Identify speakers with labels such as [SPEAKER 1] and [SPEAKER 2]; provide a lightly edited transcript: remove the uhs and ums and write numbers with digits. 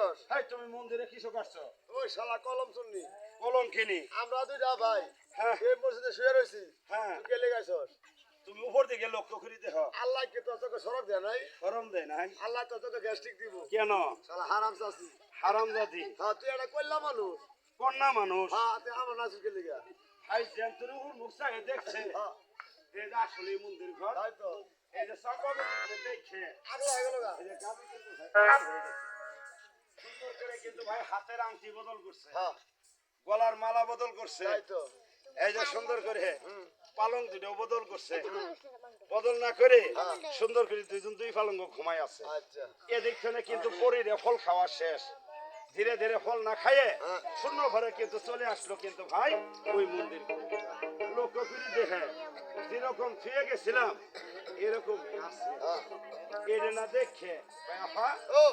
[SPEAKER 1] আসছস?
[SPEAKER 2] High তুমি মন্দিরে কিসব আসছো?
[SPEAKER 1] ওই শালা কলম শুননি।
[SPEAKER 2] কলম কিনি।
[SPEAKER 1] আমরা দুইটা ভাই
[SPEAKER 2] হ্যাঁ
[SPEAKER 1] এই মসজিদে শুয়ে রইছি।
[SPEAKER 2] হ্যাঁ
[SPEAKER 1] তুই গেলে গেছস?
[SPEAKER 2] তুমি উপর দিকে লক্ষ্য করে দেখো।
[SPEAKER 1] আল্লাহ কি তোর তোকে সরব দেয় নাই?
[SPEAKER 2] গরম দেয় নাই
[SPEAKER 1] আল্লাহ তো তোকে গ্যাস্ট্রিক দিব।
[SPEAKER 2] কেন?
[SPEAKER 1] শালা হারাম চাষি।
[SPEAKER 2] হারাম জাতি
[SPEAKER 1] হ্যাঁ তুই একটা কইলা মানুষ।
[SPEAKER 2] কন্যা মানুষ।
[SPEAKER 1] হ্যাঁ তুই আমার নাচুর গেলে গা।
[SPEAKER 2] হাই জেন্তুর মুখ চাই দেখছে
[SPEAKER 1] হ্যাঁ
[SPEAKER 2] এই যে আসলে মন্দির ঘর
[SPEAKER 1] তাই তো।
[SPEAKER 2] এই যে সকালে দেখছে
[SPEAKER 1] আগলা হয়ে গেল গা।
[SPEAKER 2] এই যে গাবি কিন্তু ভাই হয়ে গেছে। সুন্দর করে কিন্তু ভাই হাতের আংটি বদল করছে,
[SPEAKER 1] হ্যাঁ
[SPEAKER 2] গলার মালা বদল করছে,
[SPEAKER 1] তাই তো।
[SPEAKER 2] এই যে সুন্দর করে
[SPEAKER 1] হুম
[SPEAKER 2] পালং দুটো বদল করছে। বদল না করে
[SPEAKER 1] হ্যাঁ।
[SPEAKER 2] সুন্দর করে দুইজন দুই পালঙ্গ ঘুমাই আছে।
[SPEAKER 1] আচ্ছা
[SPEAKER 2] এদিক থেকে কিন্তু পরিরে ফল খাওয়া শেষ। ধীরে ধীরে ফল না খাইয়ে
[SPEAKER 1] হ্যাঁ।
[SPEAKER 2] শূন্য ঘরে কিন্তু চলে আসলো কিন্তু ভাই ওই মন্দির। লক্ষ্য করে দেখে যেরকম ছুঁয়ে গেছিলাম এরকম আছে।
[SPEAKER 1] হ্যাঁ
[SPEAKER 2] এটা না দেখে ভাই আপা
[SPEAKER 1] ও